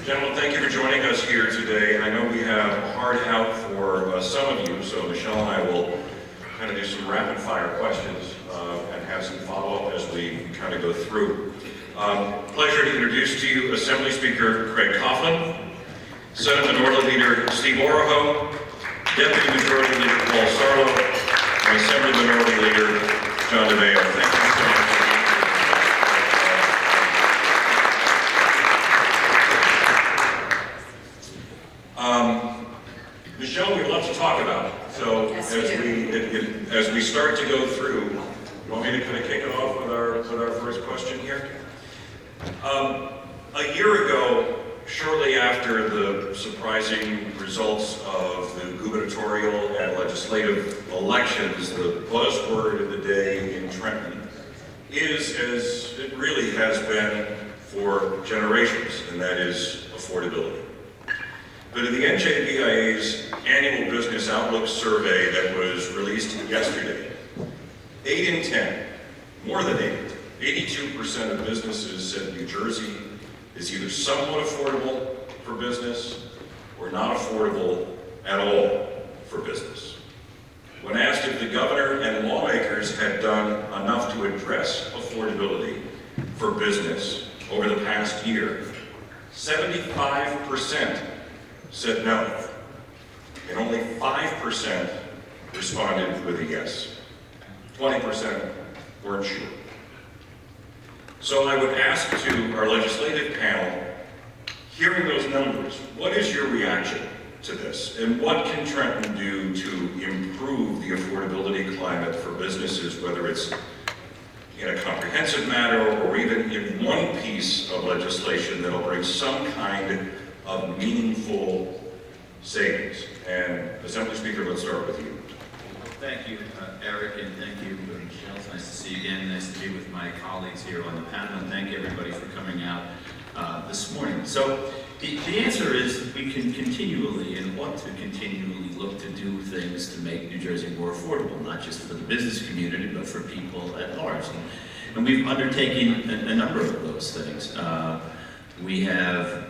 Gentlemen, thank you for joining us here today. I know we have a hard out for some of you, so Michele and I will kind of do some rapid fire questions and have some follow-up as we kind of go through. Pleasure to introduce to you Assembly Speaker Craig Coughlin, Senate Minority Leader Steve Oroho, Deputy Majority Leader Paul Sarlo, and Assembly Minority Leader John DiMaio. Thank you so much. Michele, we have lots to talk about. So yes, as we start to go through, you want me to kind of kick it off with our first question here? A year ago, shortly after the surprising results of the gubernatorial and legislative elections, the buzzword of the day in Trenton is, as it really has been for generations, and that is affordability. But in the NJBIA's annual business outlook survey that was released yesterday, 8 in 10, more than 82% of businesses said New Jersey is either somewhat affordable for business or not affordable at all for business. When asked if the governor and lawmakers had done enough to address affordability for business over the past year, 75% said no, and only 5% responded with a yes. 20% weren't sure. So I would ask to our legislative panel, hearing those numbers, what is your reaction to this? And what can Trenton do to improve the affordability climate for businesses, whether it's in a comprehensive manner or even in one piece of legislation that'll bring some kind of meaningful savings? And Assembly Speaker, let's start with you. Thank you, Eric, and thank you, Michele. It's nice to see you again. Nice to be with my colleagues here on the panel, and thank everybody for coming out this morning. So the answer is we can continually and want to continually look to do things to make New Jersey more affordable, not just for the business community, but for people at large. And we've undertaken a number of those things. We have,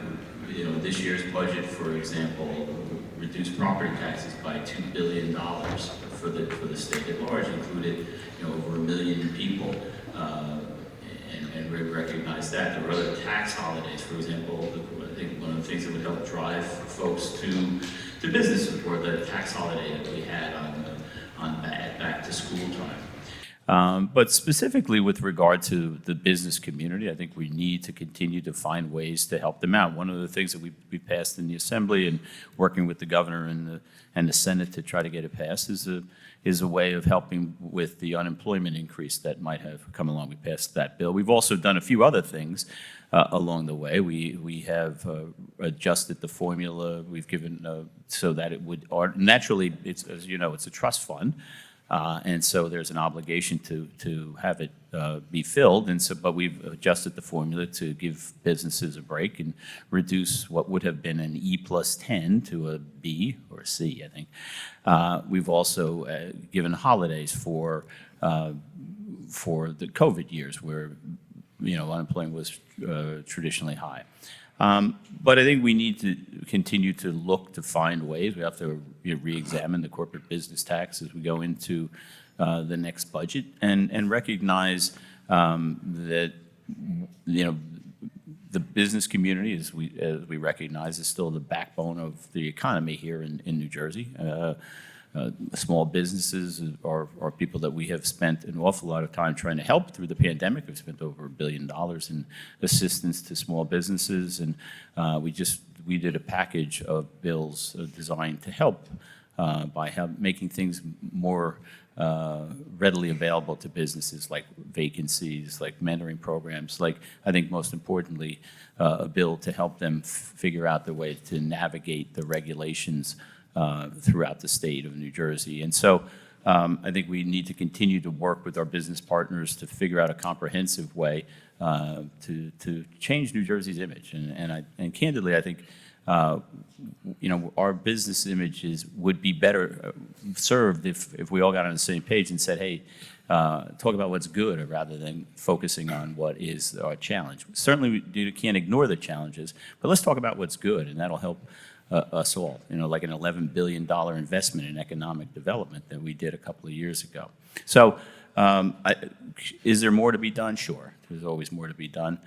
this year's budget, for example, reduced property taxes by $2 billion for the state at large, included over 1 million people, and we recognize that. There were other tax holidays, for example. I think one of the things that would help drive folks to business were the tax holiday that we had on back to school time. But specifically with regard to the business community, I think we need to continue to find ways to help them out. One of the things that we passed in the Assembly and working with the governor and the Senate to try to get it passed is a way of helping with the unemployment increase that might have come along. We passed that bill. We've also done a few other things along the way. We have adjusted the formula. We've given so that it would naturally, as you know, it's a trust fund. And so there's an obligation to have it be filled, but we've adjusted the formula to give businesses a break and reduce what would have been an E plus 10 to a B or a C, I think. We've also given holidays for the COVID years where unemployment was traditionally high. But I think we need to continue to look to find ways. We have to re-examine the corporate business tax as we go into the next budget and recognize that the business community, as we recognize, is still the backbone of the economy here in New Jersey. Small businesses are people that we have spent an awful lot of time trying to help through the pandemic. We've spent over $1 billion in assistance to small businesses, and we did a package of bills designed to help by making things more readily available to businesses, like vacancies, like mentoring programs, like, I think most importantly, a bill to help them figure out the way to navigate the regulations throughout the state of New Jersey. And so I think we need to continue to work with our business partners to figure out a comprehensive way to change New Jersey's image. And candidly, I think our business image would be better served if we all got on the same page and said, hey, talk about what's good rather than focusing on what is our challenge. Certainly, you can't ignore the challenges, but let's talk about what's good, and that'll help us all. You know, like an $11 billion investment in economic development that we did a couple of years ago. So, is there more to be done? Sure, there's always more to be done.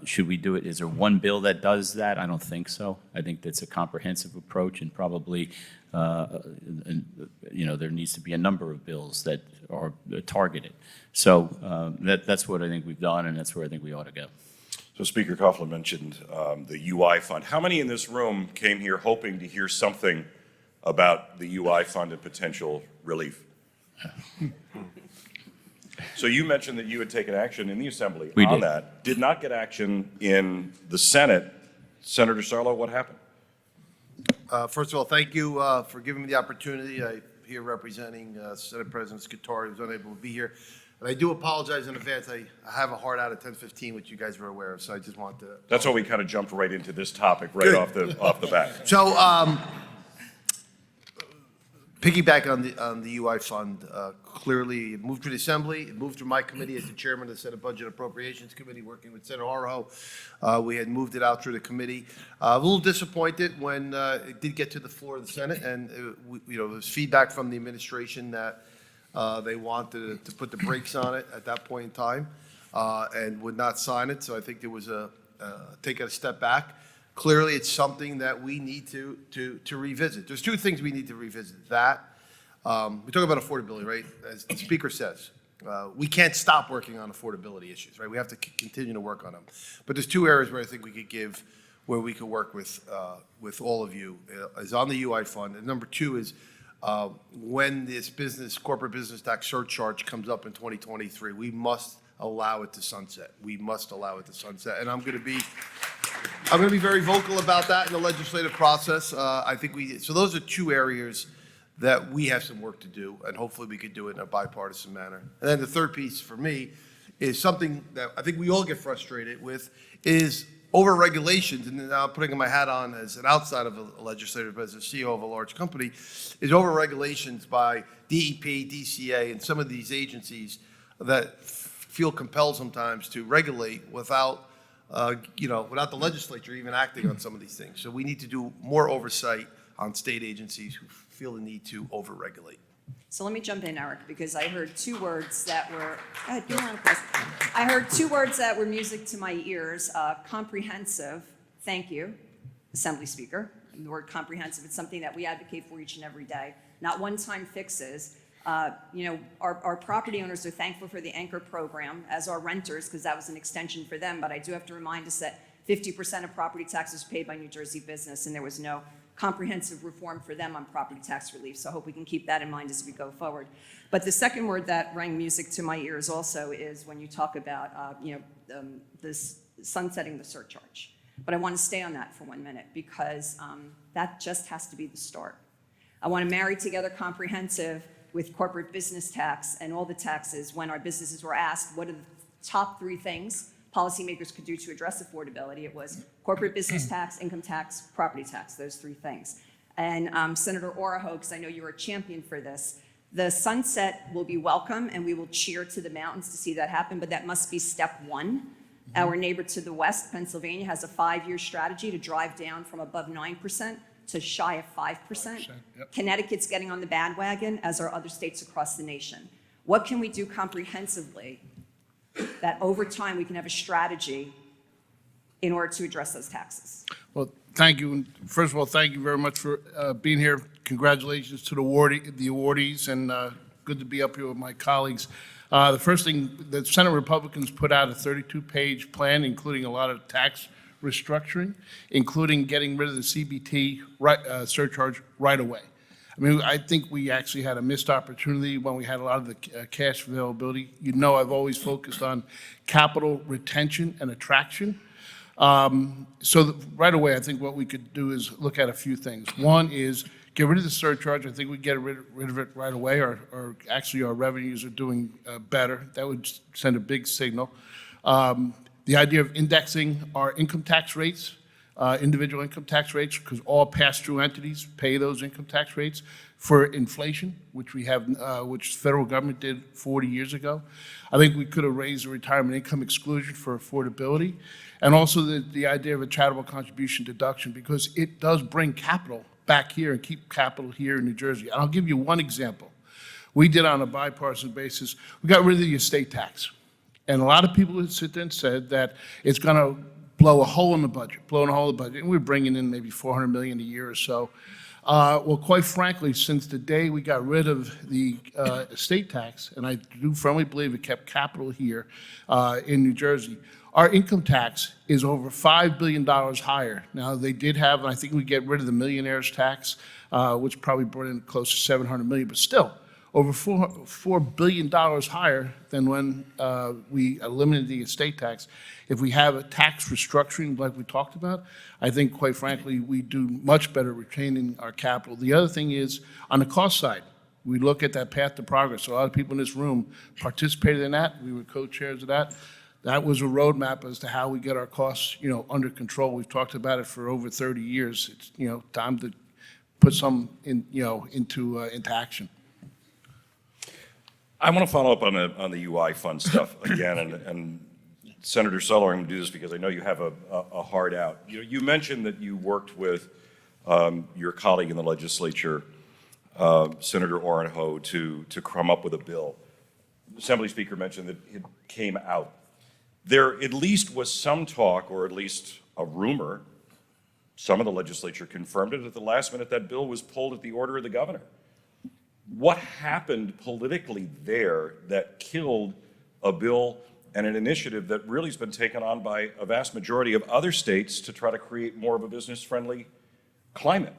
Should we do it? Is there one bill that does that? I don't think so. I think that's a comprehensive approach, and probably, you know, there needs to be a number of bills that are targeted. So that's what I think we've done, and that's where I think we ought to go. So Speaker Coughlin mentioned the UI fund. How many in this room came here hoping to hear something about the UI fund and potential relief? So you mentioned that you had taken action in the Assembly on that. Did not get action in the Senate. Senator Sarlo, what happened? First of all, thank you for giving me the opportunity. I'm here representing Senate President Siekerka, who's unable to be here. And I do apologize in advance. I have a hard out at 10:15, which you guys were aware of, so I just want to... That's why we kind of jumped right into this topic right off the bat. So, piggyback on the UI fund, clearly it moved through the Assembly, it moved through my committee as the chairman of the Senate Budget Appropriations Committee, working with Senator Oroho. We had moved it out through the committee. A little disappointed when it did get to the floor of the Senate, and you know, there was feedback from the administration that they wanted to put the brakes on it at that point in time, and would not sign it. So I think there was take a step back. Clearly, it's something that we need to revisit. There's two things we need to revisit. That, we talk about affordability, right? As the Speaker says, we can't stop working on affordability issues, right? We have to continue to work on them. But there's two areas where I think where we could work with all of you, is on the UI fund. And number two is, when this corporate business tax surcharge comes up in 2023, we must allow it to sunset. We must allow it to sunset. And I'm going to be very vocal about that in the legislative process. I think so those are two areas that we have some work to do, and hopefully we could do it in a bipartisan manner. And then the third piece for me is something that I think we all get frustrated with, is over-regulations, and now I'm putting my hat on as an outside of a legislator, but as a CEO of a large company, is over-regulations by DEP, DCA, and some of these agencies that feel compelled sometimes to regulate without without the legislature even acting on some of these things. So we need to do more oversight on state agencies who feel the need to over-regulate. So let me jump in, Eric, because I heard two words that were, I heard two words that were music to my ears. Comprehensive, thank you, Assembly Speaker. The word comprehensive, it's something that we advocate for each and every day. Not one-time fixes. Our property owners are thankful for the anchor program, as are renters, because that was an extension for them. But I do have to remind us that 50% of property taxes paid by New Jersey business, and there was no comprehensive reform for them on property tax relief. So I hope we can keep that in mind as we go forward. But the second word that rang music to my ears also is when you talk about this sunsetting the surcharge. But I want to stay on that for 1 minute, because that just has to be the start. I want to marry together comprehensive with corporate business tax and all the taxes. When our businesses were asked what are the top three things policymakers could do to address affordability, it was corporate business tax, income tax, property tax, those three things. And Senator Oroho, because I know you're a champion for this, the sunset will be welcome, and we will cheer to the mountains to see that happen, but that must be step one. Our neighbor to the west, Pennsylvania, has a 5-year strategy to drive down from above 9% to shy of 5%. Yep. Connecticut's getting on the bandwagon, as are other states across the nation. What can we do comprehensively that over time we can have a strategy in order to address those taxes? Well, thank you. First of all, thank you very much for being here. Congratulations to the awardees, and good to be up here with my colleagues. The first thing, the Senate Republicans put out a 32-page plan, including a lot of tax restructuring, including getting rid of the CBT surcharge right away. I mean, I think we actually had a missed opportunity when we had a lot of the cash availability. You know, I've always focused on capital retention and attraction. Right away, I think what we could do is look at a few things. One is get rid of the surcharge. I think we get rid of it right away, or actually our revenues are doing better. That would send a big signal. The idea of indexing our income tax rates individual income tax rates, because all pass-through entities pay those income tax rates for inflation, which we have, which the federal government did 40 years ago. I think we could have raised the retirement income exclusion for affordability, and also the idea of a charitable contribution deduction, because it does bring capital back here and keep capital here in New Jersey. And I'll give you one example. We did on a bipartisan basis, we got rid of the estate tax. And a lot of people would sit there and said that it's going to blow a hole in the budget, blowing a hole in the budget. And we're bringing in maybe $400 million a year or so. Well, quite frankly, since the day we got rid of the estate tax, and I do firmly believe it kept capital here in New Jersey, our income tax is over $5 billion higher. Now, they did have, and I think we get rid of the millionaire's tax, which probably brought in close to $700 million, but still, over $4 billion higher than when we eliminated the estate tax. If we have a tax restructuring like we talked about, I think, quite frankly, we do much better retaining our capital. The other thing is, on the cost side, we look at that path to progress. So a lot of people in this room participated in that. We were co-chairs of that. That was a roadmap as to how we get our costs, under control. We've talked about it for over 30 years. It's, time to put some in, into action. I want to follow up on the UI fund stuff again, and Senator Sarlo, I'm going to do this because I know you have a hard out. You mentioned that you worked with your colleague in the legislature, Senator Oroho, to come up with a bill. The Assembly Speaker mentioned that it came out. There at least was some talk, or at least a rumor, some of the legislature confirmed it at the last minute, that bill was pulled at the order of the governor. What happened politically there that killed a bill and an initiative that really has been taken on by a vast majority of other states to try to create more of a business-friendly climate?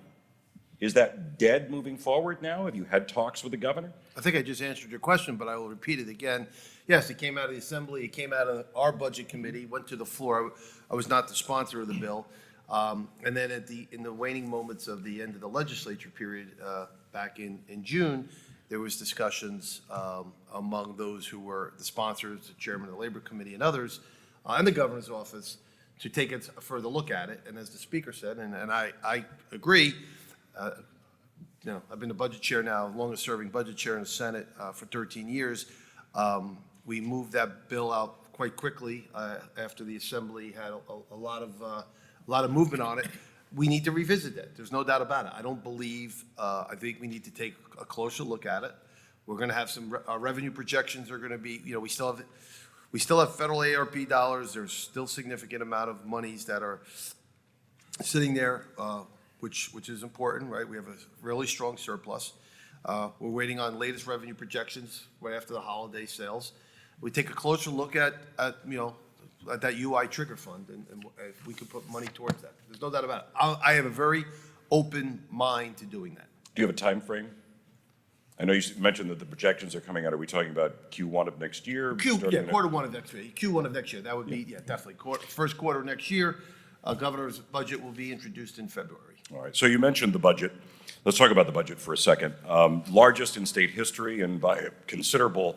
Is that dead moving forward now? Have you had talks with the governor? I think I just answered your question, but I will repeat it again. Yes, it came out of the Assembly, it came out of our budget committee, went to the floor. I was not the sponsor of the bill. And then in the waning moments of the end of the legislature period, back in June, there was discussions among those who were the sponsors, the chairman of the Labor Committee and others, and the governor's office, to take a further look at it. And as the speaker said, and I agree, I've been the budget chair now, longest serving budget chair in the Senate for 13 years. We moved that bill out quite quickly after the Assembly had a lot of movement on it. We need to revisit that. There's no doubt about it. I don't believe, I think we need to take a closer look at it. We're going to have some, our revenue projections are going to be, we still have federal ARP dollars. There's still significant amount of monies that are sitting there, which is important, right? We have a really strong surplus. We're waiting on latest revenue projections right after the holiday sales. We take a closer look at that UI trigger fund, and if we could put money towards that. There's no doubt about it. I have a very open mind to doing that. Do you have a time frame? I know you mentioned that the projections are coming out. Are we talking about Q1 of next year? Quarter one of next year. Q1 of next year. That would be, definitely. First quarter of next year. Governor's budget will be introduced in February. All right, so you mentioned the budget. Let's talk about the budget for a second. Largest in state history, and by a considerable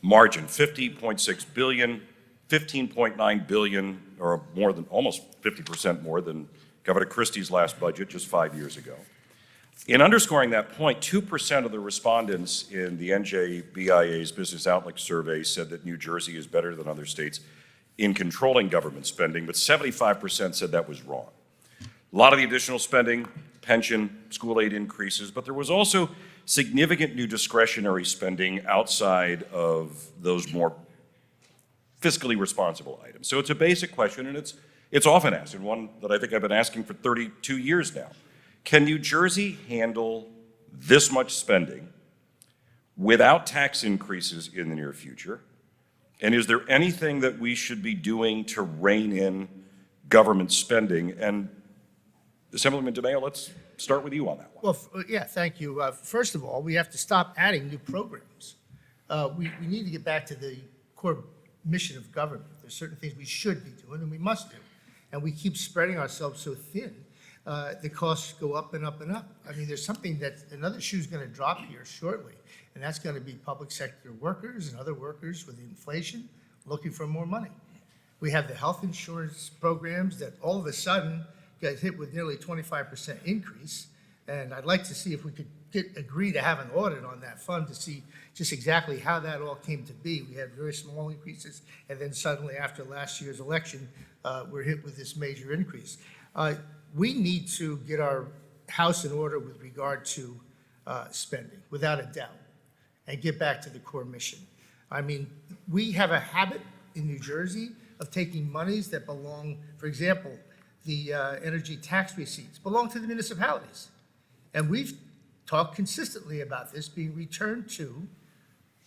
margin, $50.6 billion, $15.9 billion, or more than, almost 50% more than Governor Christie's last budget just 5 years ago. In underscoring that point, 2% of the respondents in the NJBIA's Business Outlook survey said that New Jersey is better than other states in controlling government spending, but 75% said that was wrong. A lot of the additional spending, pension, school aid increases, but there was also significant new discretionary spending outside of those more fiscally responsible items. So it's a basic question, and it's often asked, and one that I think I've been asking for 32 years now. Can New Jersey handle this much spending without tax increases in the near future? And is there anything that we should be doing to rein in government spending? And Assemblyman DiMaio, let's start with you on that one. Well, yeah, thank you. First of all, we have to stop adding new programs. We need to get back to the core mission of government. There's certain things we should be doing and we must do. And we keep spreading ourselves so thin, the costs go up and up and up. I mean, there's something that, another shoe's going to drop here shortly, and that's going to be public sector workers and other workers with inflation looking for more money. We have the health insurance programs that all of a sudden got hit with nearly 25% increase. And I'd like to see if we could agree to have an audit on that fund to see just exactly how that all came to be. We had very small increases, and then suddenly after last year's election, we're hit with this major increase. We need to get our house in order with regard to spending, without a doubt, and get back to the core mission. I mean, we have a habit in New Jersey of taking monies that belong, for example, the energy tax receipts belong to the municipalities. And we've talked consistently about this being returned to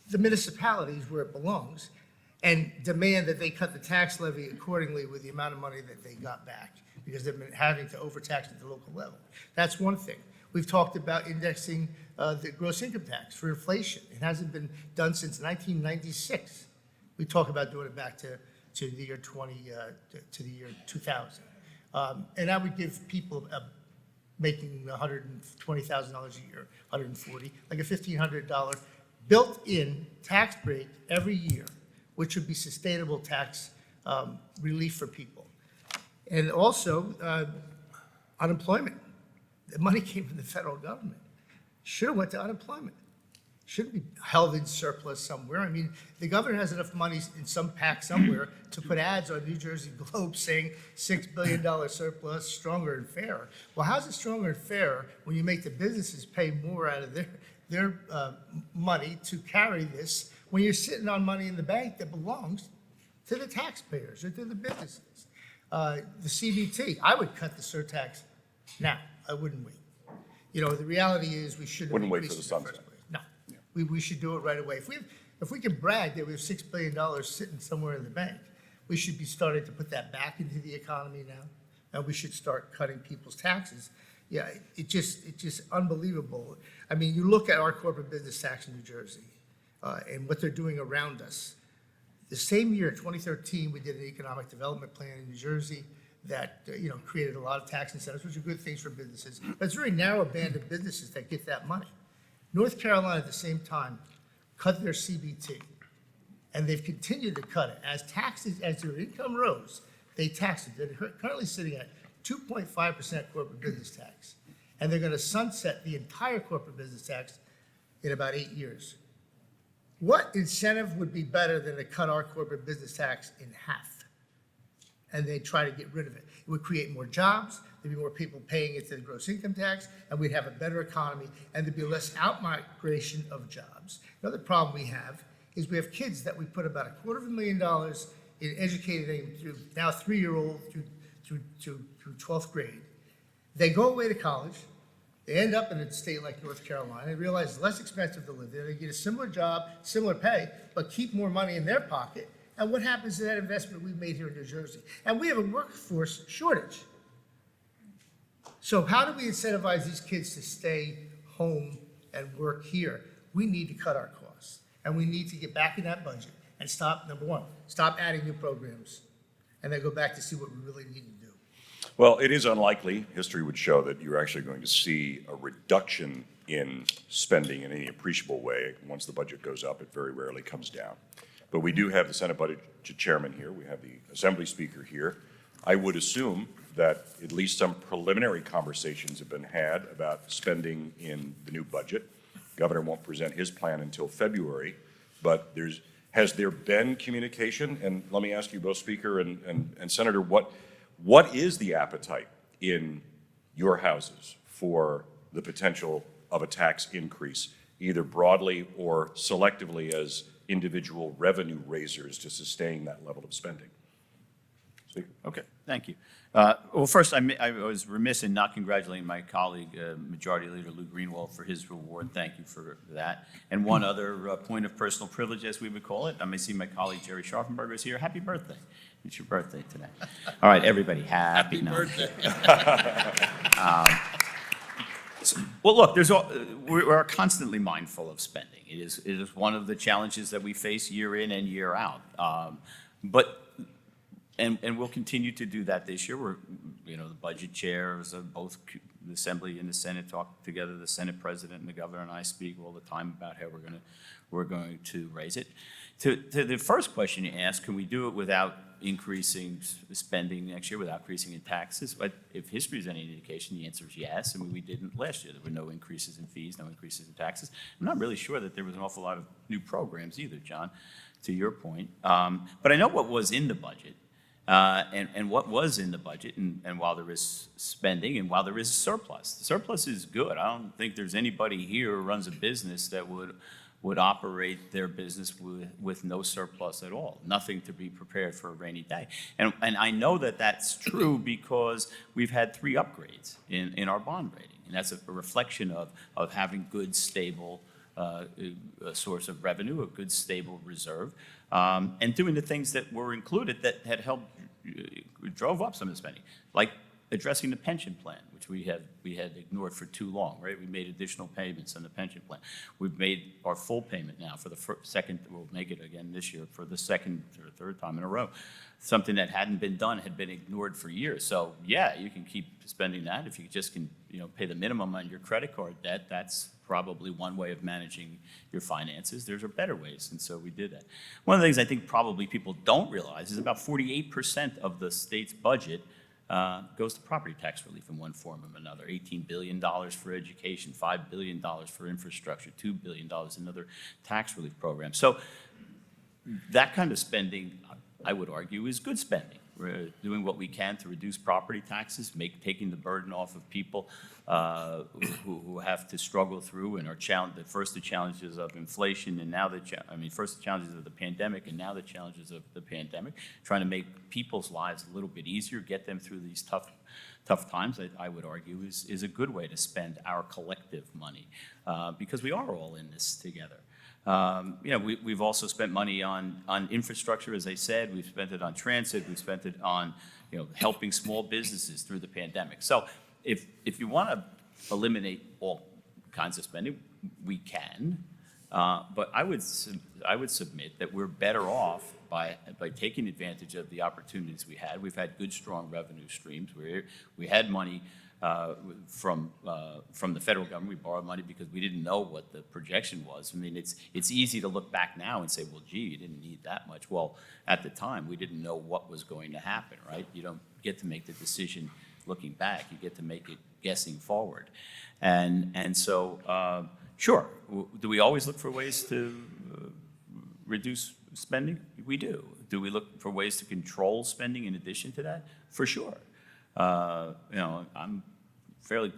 the municipalities where it belongs and demand that they cut the tax levy accordingly with the amount of money that they got back, because they've been having to overtax at the local level. That's one thing. We've talked about indexing the gross income tax for inflation. It hasn't been done since 1996. We talk about doing it back to the year 2000. And that would give people making $120,000 a year, $140,000, like a $1,500 built-in tax break every year, which would be sustainable tax relief for people. And also, unemployment. The money came from the federal government. Should have went to unemployment. Shouldn't be held in surplus somewhere. I mean, the governor has enough money in some pack somewhere to put ads on New Jersey Globe saying $6 billion surplus, stronger and fairer. Well, how's it stronger and fairer when you make the businesses pay more out of their money to carry this, when you're sitting on money in the bank that belongs to the taxpayers or to the businesses? The CBT, I would cut the surtax now. I wouldn't wait. You know, the reality is we shouldn't have Wouldn't wait for increased the it in the first sunset. place. No, we should do it right away. If we can brag that we have $6 billion sitting somewhere in the bank, we should be starting to put that back into the economy now, and we should start cutting people's taxes. Yeah, it's just unbelievable. I mean, you look at our corporate business tax in New Jersey, and what they're doing around us. The same year, 2013, we did an economic development plan in New Jersey that created a lot of tax incentives, which are good things for businesses. But it's a very narrow band of businesses that get that money. North Carolina, at the same time, cut their CBT, and they've continued to cut it. As their income rose, they taxed it. They're currently sitting at 2.5% corporate business tax, and they're going to sunset the entire corporate business tax in about 8 years. What incentive would be better than to cut our corporate business tax in half? And they try to get rid of it. It would create more jobs, there'd be more people paying into the gross income tax, and we'd have a better economy, and there'd be less outmigration of jobs. Another problem we have is we have kids that we put about $250,000 in educating them through now 3-year-old through 12th grade. They go away to college, they end up in a state like North Carolina, they realize it's less expensive to live there, they get a similar job, similar pay, but keep more money in their pocket. And what happens to that investment we've made here in New Jersey? And we have a workforce shortage. So how do we incentivize these kids to stay home and work here? We need to cut our costs. And we need to get back in that budget and stop, number one, stop adding new programs, and then go back to see what we really need to do. Well, it is unlikely, history would show, that you're actually going to see a reduction in spending in any appreciable way. Once the budget goes up, it very rarely comes down. But we do have the Senate Budget Chairman here. We have the Assembly Speaker here. I would assume that at least some preliminary conversations have been had about spending in the new budget. Governor won't present his plan until February, but has there been communication? And let me ask you both, Speaker and Senator, what is the appetite in your houses for the potential of a tax increase, either broadly or selectively as individual revenue raisers to sustain that level of spending? Speaker. Okay, thank you. Well, first, I was remiss in not congratulating my colleague, Majority Leader Lou Greenwald, for his reward. Thank you for that. And one other point of personal privilege, as we would call it, I see my colleague Jerry Scharfenberger is here. Happy birthday. It's your birthday today. All right, everybody, happy birthday. Well, look, we're constantly mindful of spending. It is one of the challenges that we face year in and year out. And we'll continue to do that this year. The budget chairs of both the Assembly and the Senate talk together. The Senate President and the Governor and I speak all the time about how we're going to raise it. To the first question you asked, can we do it without increasing spending next year without increasing in taxes? But if history is any indication, the answer is yes. I mean, we didn't last year. There were no increases in fees, no increases in taxes. I'm not really sure that there was an awful lot of new programs either, John, to your point. But I know what was in the budget. And what was in the budget, and while there is spending and while there is surplus, the surplus is good. I don't think there's anybody here who runs a business that would operate their business with no surplus at all, nothing to be prepared for a rainy day. And I know that that's true because we've had 3 upgrades in our bond rating, and that's a reflection of having good, stable a source of revenue, a good, stable reserve, and doing the things that were included that had helped, drove up some of the spending, like addressing the pension plan, which we had ignored for too long, right? We made additional payments on the pension plan. We've made our full payment now for the second, we'll make it again this year for the second or third time in a row. Something that hadn't been done, had been ignored for years. So yeah, you can keep spending that. If you just can, pay the minimum on your credit card debt, that's probably one way of managing your finances. There's better ways, and so we did that. One of the things I think probably people don't realize is about 48% of the state's budget goes to property tax relief in one form or another. $18 billion for education, $5 billion for infrastructure, $2 billion in other tax relief programs. So that kind of spending, I would argue, is good spending. We're doing what we can to reduce property taxes, taking the burden off of people who have to struggle through and are first the challenges of inflation, and now first the challenges of the pandemic, and now the challenges of the pandemic. Trying to make people's lives a little bit easier, get them through these tough times, I would argue, is a good way to spend our collective money, because we are all in this together. We've also spent money on infrastructure, as I said. We've spent it on transit. We've spent it on, helping small businesses through the pandemic. So if you want to eliminate all kinds of spending, we can. But I would submit that we're better off by taking advantage of the opportunities we had. We've had good, strong revenue streams. We had money from the federal government. We borrowed money because we didn't know what the projection was. I mean, it's easy to look back now and say, well, gee, you didn't need that much. Well, at the time, we didn't know what was going to happen, right? You don't get to make the decision looking back. You get to make it guessing forward. And so, sure, do we always look for ways to reduce spending? We do. Do we look for ways to control spending in addition to that? For sure. I'm fairly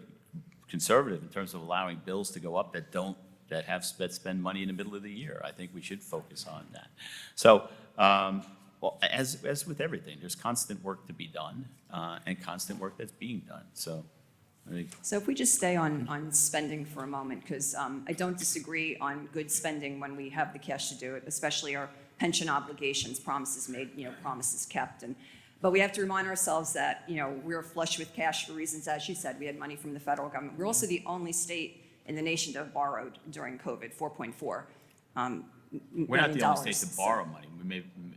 conservative in terms of allowing bills to go up that spend money in the middle of the year. I think we should focus on that. So, as with everything, there's constant work to be done, and constant work that's being done. So, I think. So if we just stay on spending for a moment, because I don't disagree on good spending when we have the cash to do it, especially our pension obligations, promises made, promises kept. But we have to remind ourselves that, we're flush with cash for reasons, as you said, we had money from the federal government. We're also the only state in the nation to have borrowed during COVID, $4.4 million. We're not the only state to borrow money.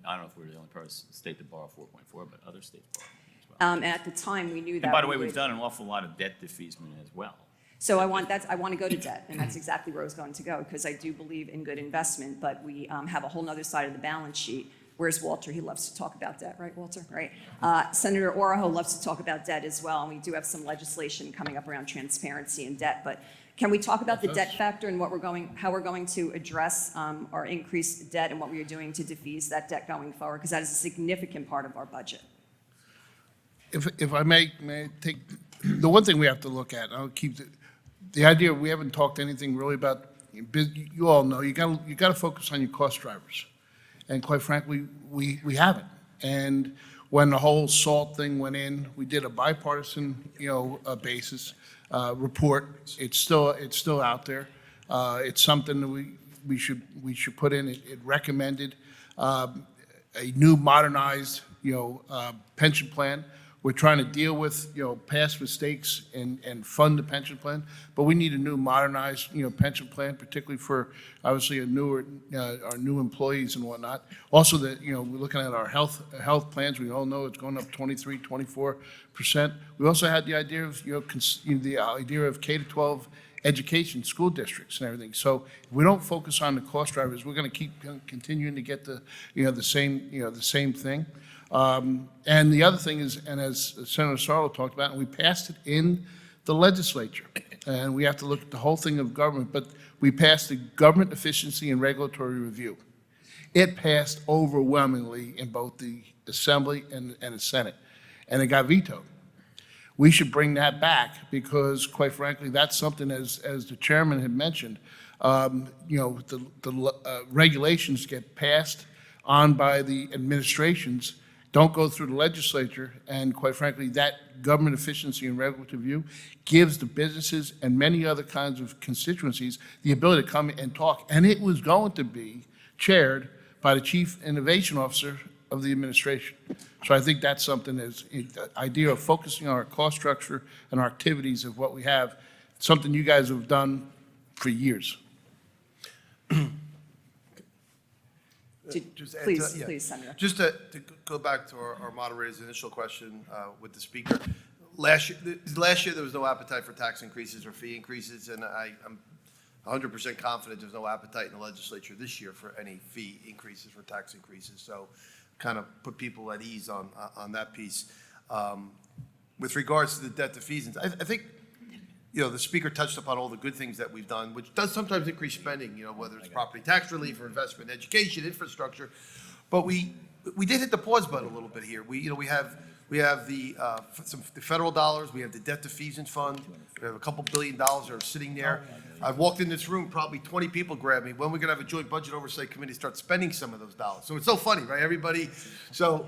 I don't know if we're the only state to borrow 4.4, but other states borrow money as well. And at the time, we knew that. And by the way, we've done an awful lot of debt defeasance as well. So I want to go to debt, and that's exactly where I was going to go, because I do believe in good investment, but we have a whole nother side of the balance sheet. Where's Walter? He loves to talk about debt, right, Walter? Right. Senator Oroho loves to talk about debt as well, and we do have some legislation coming up around transparency and debt. But can we talk about the debt factor and how we're going to address our increased debt and what we are doing to defease that debt going forward? Because that is a significant part of our budget. If I may I take, the one thing we have to look at, I'll keep the idea, we haven't talked anything really about, you all know, you got to focus on your cost drivers. And quite frankly, we haven't. And when the whole SALT thing went in, we did a bipartisan, basis report. It's still out there. It's something that we should put in. It recommended a new modernized, pension plan. We're trying to deal with, past mistakes and fund the pension plan, but we need a new modernized, pension plan, particularly for obviously our new employees and whatnot. Also, we're looking at our health plans. We all know it's going up 23, 24%. We also had the idea of, the idea of K-12 education, school districts and everything. So if we don't focus on the cost drivers, we're going to keep continuing to get the same thing. And the other thing is, and as Senator Sarlo talked about, and we passed it in the legislature, and we have to look at the whole thing of government, but we passed the Government Efficiency and Regulatory Review. It passed overwhelmingly in both the Assembly and the Senate, and it got vetoed. We should bring that back because, quite frankly, that's something, as the chairman had mentioned, the regulations get passed on by the administrations, don't go through the legislature, and quite frankly, that government efficiency and regulatory review gives the businesses and many other kinds of constituencies the ability to come and talk. And it was going to be chaired by the Chief Innovation Officer of the administration. So I think that's something that's the idea of focusing on our cost structure and our activities of what we have, something you guys have done for years. Just add to Please, that, yeah. please, Senator. Just to go back to our moderator's initial question with the speaker. Last year, there was no appetite for tax increases or fee increases, and I'm 100% confident there's no appetite in the legislature this year for any fee increases or tax increases. So kind of put people at ease on that piece. With regards to the debt to fees, I think, the speaker touched upon all the good things that we've done, which does sometimes increase spending, whether it's property tax relief or investment in education, infrastructure. But we did hit the pause button a little bit here. We have the federal dollars, we have the debt defeasance fund, we have a couple $1 billion that are sitting there. I've walked in this room, probably 20 people grabbed me. When are we gonna have a joint budget oversight committee start spending some of those dollars? So it's so funny, right? Everybody, so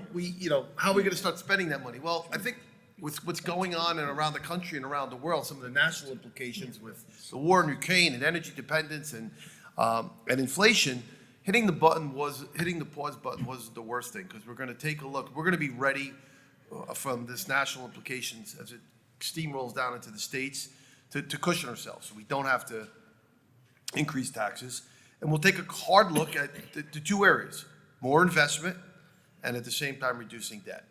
how are we gonna start spending that money? Well, I think with what's going on and around the country and around the world, some of the national implications with the war in Ukraine and energy dependence and inflation, hitting the pause button wasn't the worst thing, because we're going to take a look. We're going to be ready from this national implications as it steamrolls down into the states to cushion ourselves, so we don't have to increase taxes. And we'll take a hard look at the two areas: more investment, and at the same time reducing debt.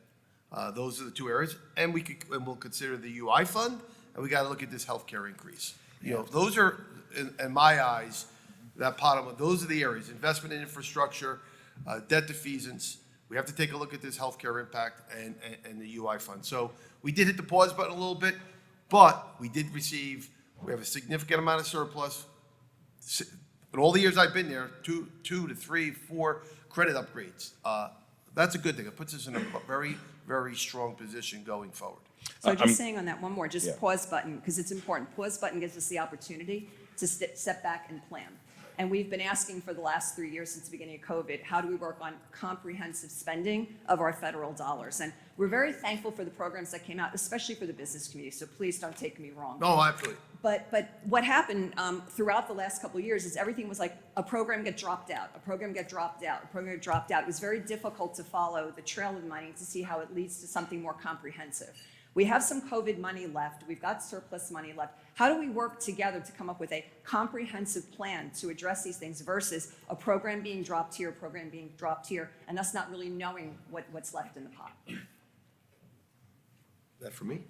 Those are the two areas, and we'll consider the UI fund, and we got to look at this healthcare increase. Those are, in my eyes, those are the areas: investment in infrastructure, debt defeasance. We have to take a look at this healthcare impact and the UI fund. So we did hit the pause button a little bit, but we have a significant amount of surplus. In all the years I've been there, 2 to 3, 4 credit upgrades. That's a good thing. It puts us in a very, very strong position going forward. So just saying on that one more, Yeah. pause button, because it's important. Pause button gives us the opportunity to step back and plan. And we've been asking for the last 3 years since the beginning of COVID, how do we work on comprehensive spending of our federal dollars? And we're very thankful for the programs that came out, especially for the business community, so please don't take me wrong. No, absolutely. But what happened throughout the last couple of years is everything was like a program get dropped out, a program get dropped out, a program get dropped out. It was very difficult to follow the trail of money to see how it leads to something more comprehensive. We have some COVID money left. We've got surplus money left. How do we work together to come up with a comprehensive plan to address these things versus a program being dropped here, a program being dropped here, and us not really knowing what's left in the pot? Is that for me?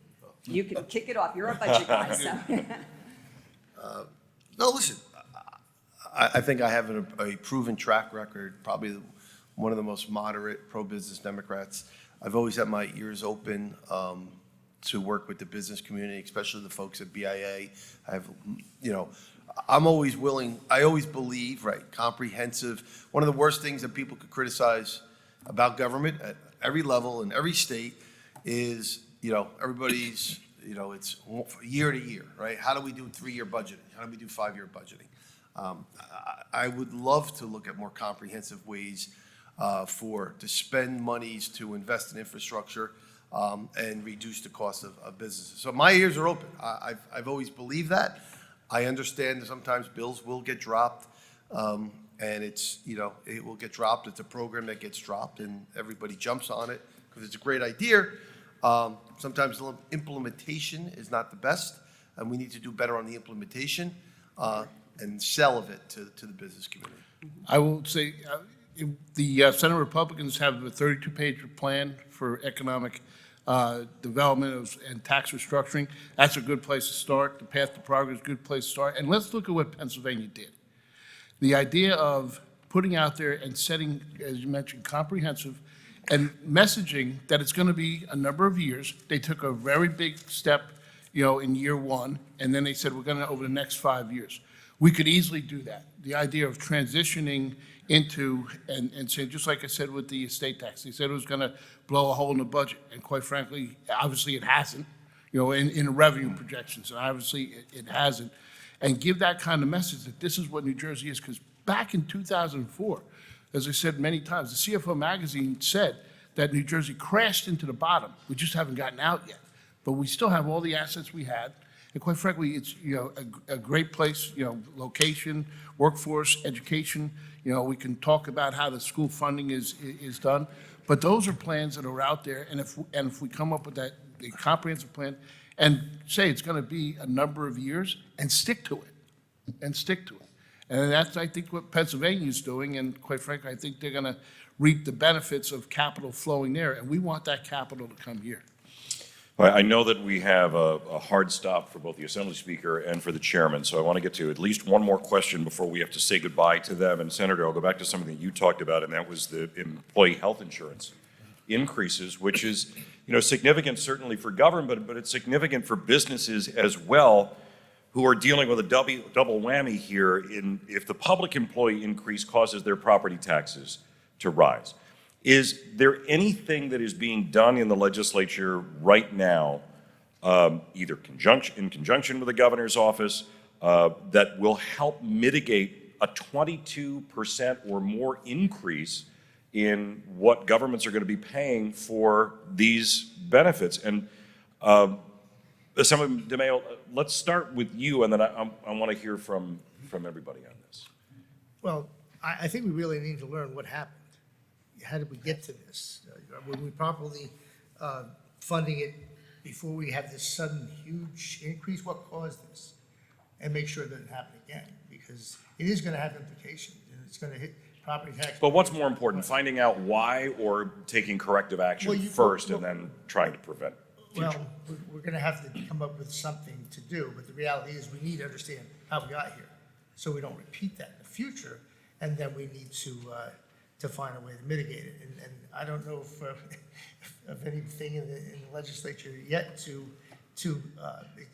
You can kick it off. You're a budget guy, so. No, listen, I think I have a proven track record, probably one of the most moderate pro-business Democrats. I've always had my ears open to work with the business community, especially the folks at BIA. I'm always willing, I always believe, comprehensive. One of the worst things that people could criticize about government at every level in every state is, everybody's, it's year to year, right? How do we do 3-year budgeting? How do we do 5-year budgeting? I would love to look at more comprehensive ways to spend monies to invest in infrastructure and reduce the cost of businesses. So my ears are open. I've always believed that. I understand that sometimes bills will get dropped, and it will get dropped. It's a program that gets dropped, and everybody jumps on it because it's a great idea. Sometimes the implementation is not the best, and we need to do better on the implementation and sell of it to the business community. I will say, the Senate Republicans have a 32-page plan for economic development and tax restructuring. That's a good place to start. The Path to Progress is a good place to start. And let's look at what Pennsylvania did. The idea of putting out there and setting, as you mentioned, comprehensive and messaging that it's going to be a number of years. They took a very big step, in year one, and then they said, we're going to over the next 5 years. We could easily do that. The idea of transitioning into, and say, just like I said with the estate tax, they said it was going to blow a hole in the budget, and quite frankly, obviously it hasn't, in the revenue projections, and obviously it hasn't. And give that kind of message that this is what New Jersey is, because back in 2004, as I said many times, the CFO magazine said that New Jersey crashed into the bottom. We just haven't gotten out yet. But we still have all the assets we had. And quite frankly, it's, a great place, location, workforce, education. We can talk about how the school funding is done. But those are plans that are out there. And if we come up with the comprehensive plan and say it's going to be a number of years and stick to it, And that's, I think, what Pennsylvania's doing, and quite frankly, I think they're gonna reap the benefits of capital flowing there, and we want that capital to come here. Well, I know that we have a hard stop for both the Assembly Speaker and for the Chairman, so I want to get to at least one more question before we have to say goodbye to them. And Senator, I'll go back to something that you talked about, and that was the employee health insurance increases, which is, significant certainly for government, but it's significant for businesses as well, who are dealing with a double whammy here if the public employee increase causes their property taxes to rise. Is there anything that is being done in the legislature right now, either in conjunction with the governor's office, that will help mitigate a 22% or more increase in what governments are going to be paying for these benefits? And Assemblyman DiMaio, let's start with you, and then I want to hear from everybody on this. Well, I think we really need to learn what happened. How did we get to this? Were we properly funding it before we have this sudden huge increase? What caused this? And make sure it doesn't happen again, because it is going to have implications, and it's going to hit property tax. But what's more important, finding out why or taking corrective action first and then trying to prevent future? Well, we're going to have to come up with something to do, but the reality is we need to understand how we got here, so we don't repeat that in the future, and then we need to find a way to mitigate it. And I don't know if of anything in the legislature yet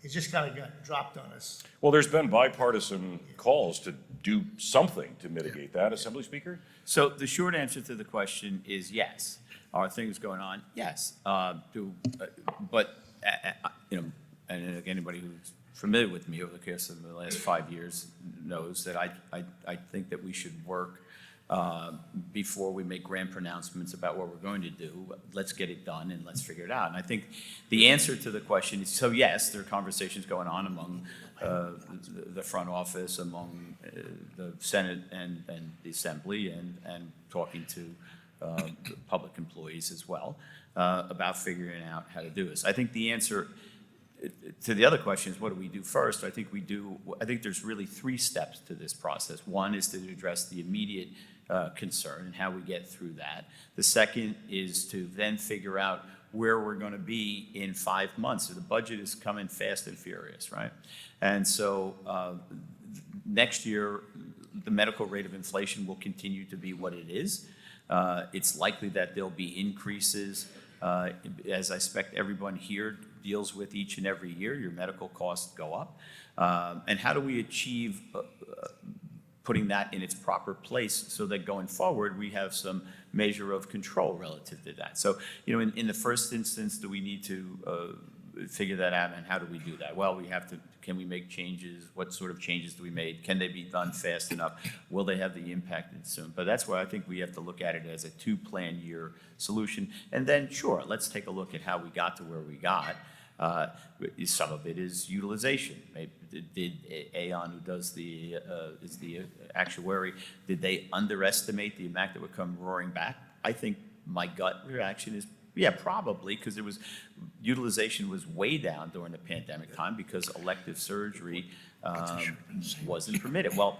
it just kind of got dropped on us. Well, there's been bipartisan calls to do something to mitigate that, Assembly Speaker? So the short answer to the question is yes. Are things going on? Yes. But and anybody who's familiar with me over the course of the last 5 years knows that I think that we should work before we make grand pronouncements about what we're going to do. Let's get it done and let's figure it out. And I think the answer to the question is, so yes, there are conversations going on among the front office, among the Senate and the Assembly, and talking to the public employees as well about figuring out how to do this. I think the answer to the other question is, what do we do first? I think there's really 3 steps to this process. One is to address the immediate concern and how we get through that. The second is to then figure out where we're going to be in 5 months. So the budget is coming fast and furious, right? And so next year, the medical rate of inflation will continue to be what it is. It's likely that there'll be increases, as I expect everyone here deals with each and every year. Your medical costs go up. And how do we achieve putting that in its proper place so that going forward we have some measure of control relative to that? So, in the first instance, do we need to figure that out, and how do we do that? Well, can we make changes? What sort of changes do we make? Can they be done fast enough? Will they have the impact soon? But that's why I think we have to look at it as a 2-plan year solution. And then, sure, let's take a look at how we got to where we got. Some of it is utilization. Did Aon, who is the actuary, did they underestimate the amount that would come roaring back? I think my gut reaction is, yeah, probably, because utilization was way down during the pandemic time because elective surgery wasn't permitted. Well,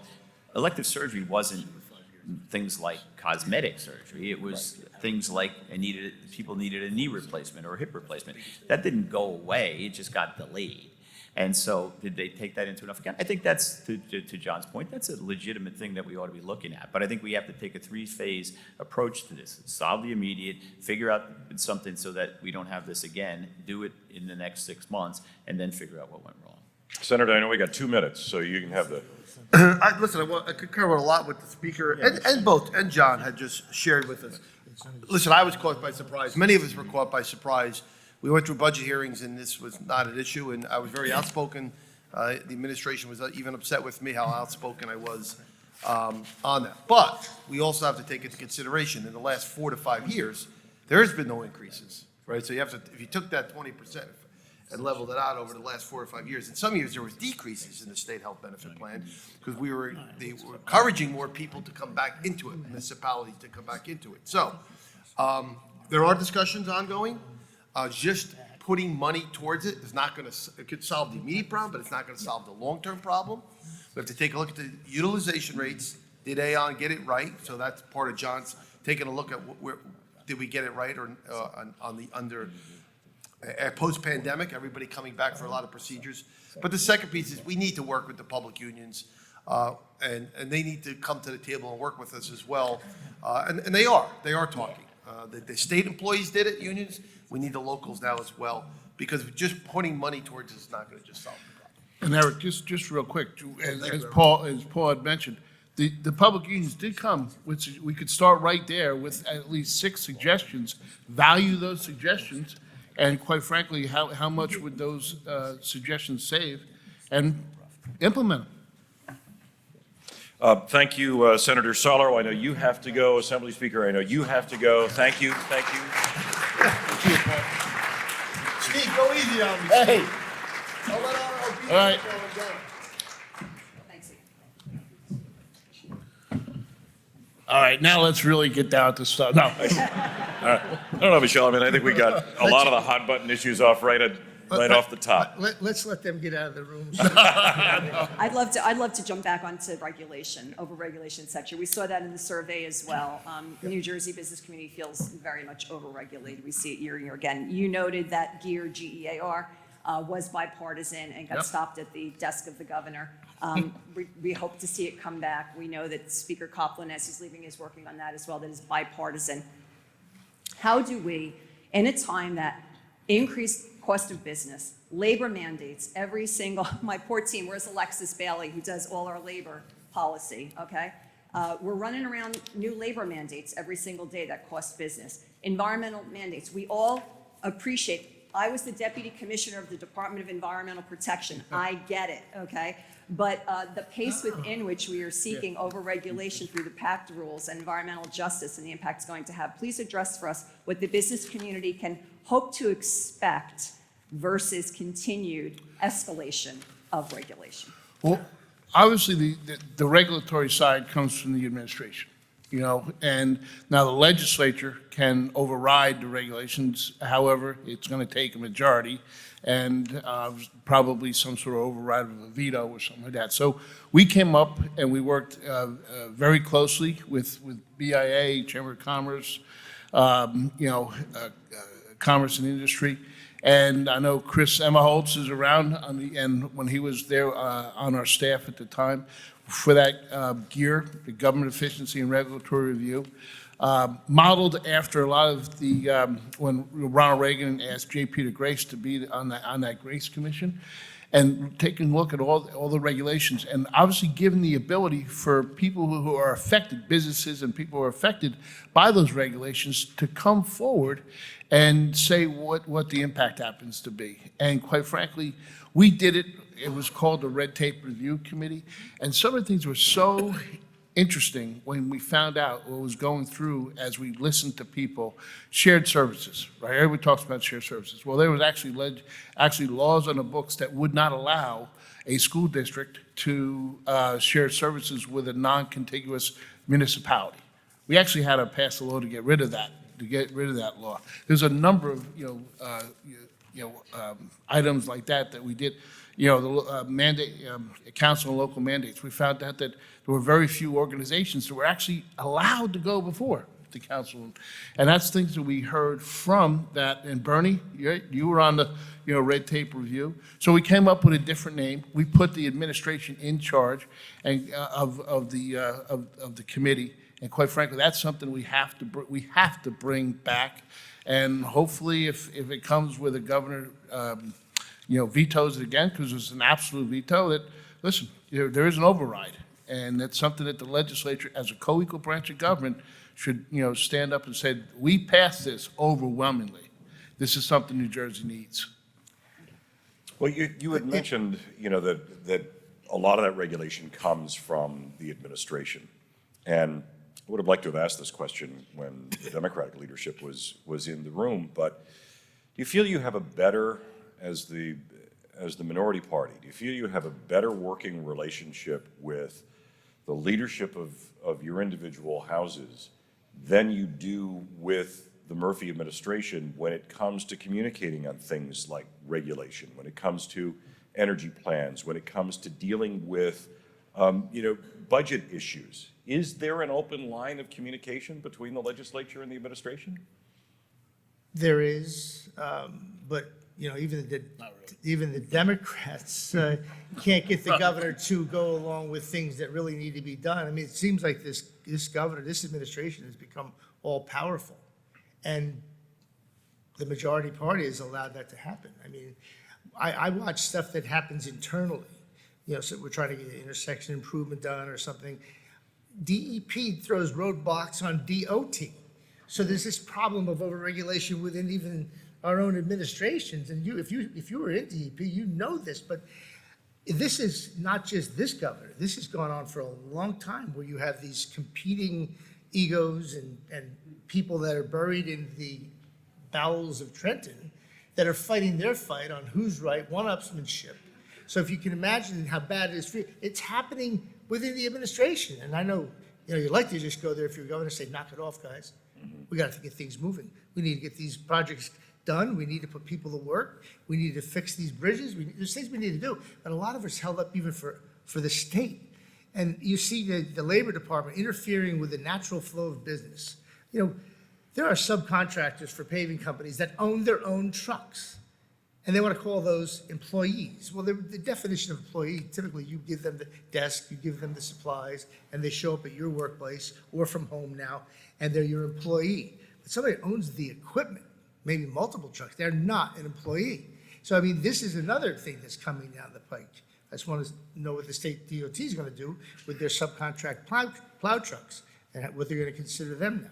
elective surgery wasn't things like cosmetic surgery. It was things like people needed a knee replacement or a hip replacement. That didn't go away. It just got delayed. And so did they take that into enough account? I think that's, to John's point, that's a legitimate thing that we ought to be looking at. But I think we have to take a three-phase approach to this. Solve the immediate, figure out something so that we don't have this again, do it in the next 6 months, and then figure out what went wrong. Senator, I know we got 2 minutes, so you can have the. Listen, I concur with a lot with the speaker, and John had just shared with us. Listen, I was caught by surprise. Many of us were caught by surprise. We went through budget hearings, and this was not an issue, and I was very outspoken. The administration was even upset with me how outspoken I was on that. But we also have to take into consideration, in the last 4 to 5 years, there has been no increases, right? So you have to, if you took that 20% and leveled it out over the last 4 or 5 years, in some years there was decreases in the state health benefit plan because they were encouraging more people to come back into it, municipalities to come back into it. So there are discussions ongoing. Just putting money towards it is not going to, it could solve the immediate problem, but it's not going to solve the long-term problem. We have to take a look at the utilization rates. Did Aon get it right? So that's part of John's taking a look at where did we get it right, or on the under post-pandemic, everybody coming back for a lot of procedures. But the second piece is we need to work with the public unions, and they need to come to the table and work with us as well. And they are talking. The state employees did it, unions. We need the locals now as well, because just putting money towards it is not going to just solve the problem. And Eric, just real quick, as Paul had mentioned, the public unions did come, which we could start right there with at least 6 suggestions, value those suggestions, and quite frankly, how much would those suggestions save, and implement them. Thank you, Senator Sarlo. I know you have to go. Assembly Speaker, I know you have to go. Thank you. Steve, go easy on me. Hey. Don't let Oroho beat All right. you. Thanks. All right, now let's really get down to stuff. No. I don't know, Michele. I mean, I think we got a lot of the hot button issues off right off the top. Let's let them get out of the room. I'd love to jump back onto overregulation section. We saw that in the survey as well. The New Jersey business community feels very much overregulated. We see it year and year again. You noted that GEAR, G-E-A-R, was bipartisan and got stopped at the desk of the governor. We hope to see it come back. We know that Speaker Coughlin, as he's leaving, is working on that as well. That is bipartisan. How do we, in a time that increased cost of business, labor mandates, my poor team, where's Alexis Bailey, who does all our labor policy, okay? We're running around new labor mandates every single day that cost business. Environmental mandates, we all appreciate. I was the deputy commissioner of the Department of Environmental Protection. I get it, okay? But the pace within which we are seeking overregulation through the PACT rules and environmental justice and the impact it's going to have, please address for us what the business community can hope to expect versus continued escalation of regulation. Well, obviously, the regulatory side comes from the administration, and now the legislature can override the regulations. However, it's going to take a majority and probably some sort of override of a veto or something like that. So we came up and we worked very closely with BIA, Chamber of Commerce, Commerce and Industry. And I know Chris Emmaholtz is around and when he was there on our staff at the time for that GEAR, the Government Efficiency and Regulatory Review, modeled after a lot of the, when Ronald Reagan asked J.P. DeGrace to be on that Grace Commission, and taking a look at all the regulations, and obviously giving the ability for people who are affected, businesses and people who are affected by those regulations, to come forward and say what the impact happens to be. And quite frankly, we did it. It was called the Red Tape Review Committee, and some of the things were so interesting when we found out what was going through as we listened to people. Shared services, right? Everybody talks about shared services. Well, there was actually laws on the books that would not allow a school district to share services with a non-contiguous municipality. We actually had to pass a law to get rid of that law. There's a number of items like that we did. The mandate, council and local mandates. We found out that there were very few organizations that were actually allowed to go before. the council. And that's things that we heard from that, and Bernie, you were on the, red tape review. So we came up with a different name. We put the administration in charge and, of the committee. And quite frankly, that's something we have to bring back. And hopefully, if it comes with a governor, vetoes it again, because it's an absolute veto, that, listen, there is an override. And that's something that the legislature, as a co-equal branch of government, should, stand up and say, we passed this overwhelmingly. This is something New Jersey needs. Well, you had mentioned, that a lot of that regulation comes from the administration. And I would have liked to have asked this question when the Democratic leadership was in the room, but do you feel you have a better, as the minority party, do you feel you have a better working relationship with the leadership of your individual houses than you do with the Murphy administration when it comes to communicating on things like regulation, when it comes to energy plans, when it comes to dealing with, budget issues? Is there an open line of communication between the legislature and the administration? There is, but, even the Democrats can't get the governor to go along with things that really need to be done. I mean, it seems like this governor, this administration has become all-powerful. And the majority party has allowed that to happen. I mean, I watch stuff that happens internally. So we're trying to get an intersection improvement done or something. DEP throws roadblocks on DOT. So there's this problem of overregulation within even our own administrations. And if you were in DEP, you know this, but this is not just this governor. This has gone on for a long time, where you have these competing egos and people that are buried in the bowels of Trenton that are fighting their fight on who's right, one-upsmanship. So if you can imagine how bad it is for you, it's happening within the administration. And I know, you'd like to just go there if you're governor and say, knock it off, guys. We got to get things moving. We need to get these projects done. We need to put people to work. We need to fix these bridges. There's things we need to do. But a lot of it's held up even for the state. And you see the Labor Department interfering with the natural flow of business. There are subcontractors for paving companies that own their own trucks, and they want to call those employees. Well, the definition of employee, typically you give them the desk, you give them the supplies, and they show up at your workplace or from home now, and they're your employee. But somebody owns the equipment, maybe multiple trucks, they're not an employee. So, I mean, this is another thing that's coming down the pike. I just want to know what the state DOT is going to do with their subcontract plow trucks, and what they're going to consider them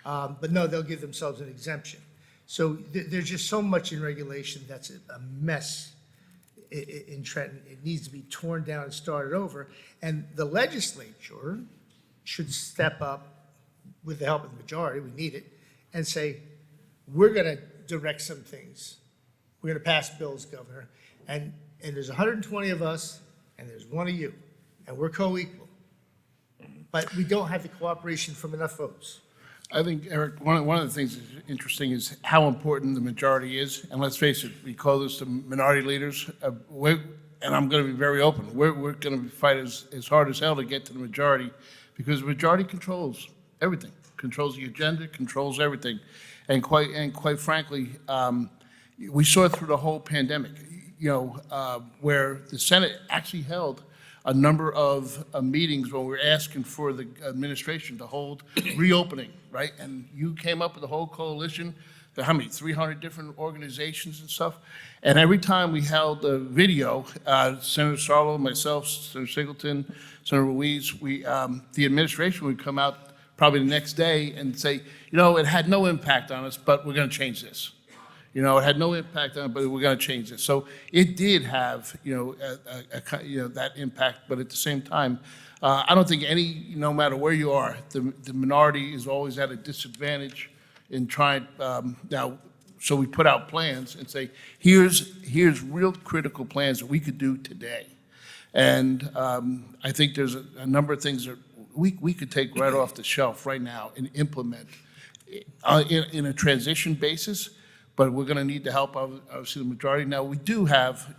now. But no, they'll give themselves an exemption. So there's just so much in regulation that's a mess in Trenton. It needs to be torn down and started over. And the legislature should step up with the help of the majority, we need it, and say, we're going to direct some things. We're going to pass bills, Governor. And there's 120 of us, and there's one of you, and we're co-equal. But we don't have the cooperation from enough votes. I think, Eric, one of the things that's interesting is how important the majority is. And let's face it, we call this the minority leaders. And I'm going to be very open. We're going to fight as hard as hell to get to the majority, because the majority controls everything, controls the agenda, controls everything. And quite frankly, we saw it through the whole pandemic, where the Senate actually held a number of meetings when we were asking for the administration to hold reopening, right? And you came up with a whole coalition, how many, 300 different organizations and stuff? And every time we held a video, Senator Sarlo, myself, Senator Singleton, Senator Ruiz, the administration would come out probably the next day and say, it had no impact on us, but we're going to change this. It had no impact on it, but we're going to change this. So it did have, that impact. But at the same time, I don't think no matter where you are, the minority is always at a disadvantage in trying. Now, so we put out plans and say, here's real critical plans that we could do today. And I think there's a number of things that we could take right off the shelf right now and implement in a transition basis. But we're going to need the help of, obviously, the majority. Now, we do have,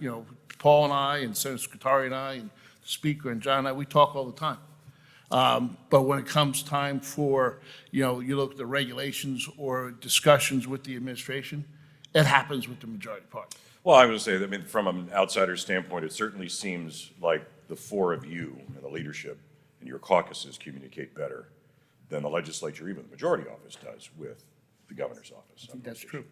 Paul and I, and Senator Scutari and I, and the Speaker, and John and I, we talk all the time. But when it comes time for, you look at the regulations or discussions with the administration, it happens with the majority party. Well, I would say that, I mean, from an outsider's standpoint, it certainly seems like the four of you and the leadership and your caucuses communicate better than the legislature, even the majority office does with the governor's office. I think that's true.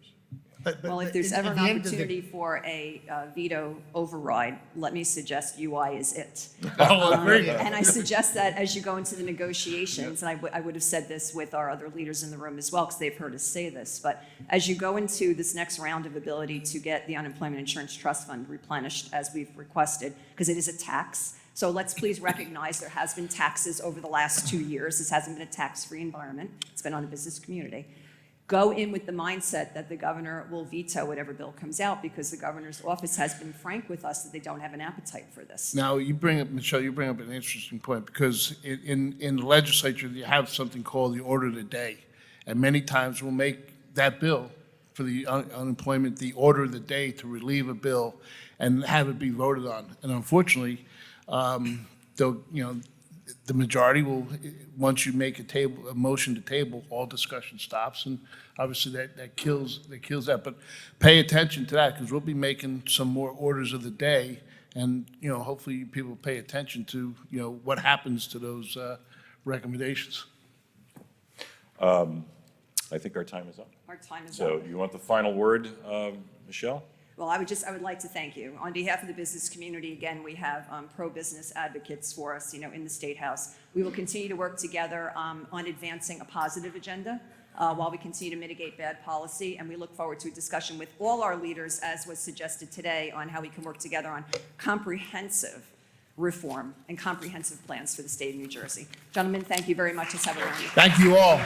Well, if there's ever an opportunity for a veto override, let me suggest UI is it. And I suggest that as you go into the negotiations, and I would have said this with our other leaders in the room as well, because they've heard us say this, but as you go into this next round of ability to get the unemployment insurance trust fund replenished as we've requested, because it is a tax, so let's please recognize there has been taxes over the last 2 years. This hasn't been a tax-free environment. It's been on the business community. Go in with the mindset that the governor will veto whatever bill comes out, because the governor's office has been frank with us that they don't have an appetite for this. Now, Michele, you bring up an interesting point, because in the legislature, you have something called the order of the day. And many times we'll make that bill for the unemployment, the order of the day to relieve a bill and have it be voted on. And unfortunately, the majority will, once you make a motion to table, all discussion stops, and obviously that kills that. But pay attention to that, because we'll be making some more orders of the day, and, hopefully people pay attention to, what happens to those recommendations. I think our time is up. Our time is So up. you want the final word, Michele? Well, I would like to thank you. On behalf of the business community, again, we have pro-business advocates for us, in the State House. We will continue to work together on advancing a positive agenda while we continue to mitigate bad policy, and we look forward to a discussion with all our leaders, as was suggested today, on how we can work together on comprehensive reform and comprehensive plans for the state of New Jersey. Gentlemen, thank you very much. Let's have a round. Thank you all.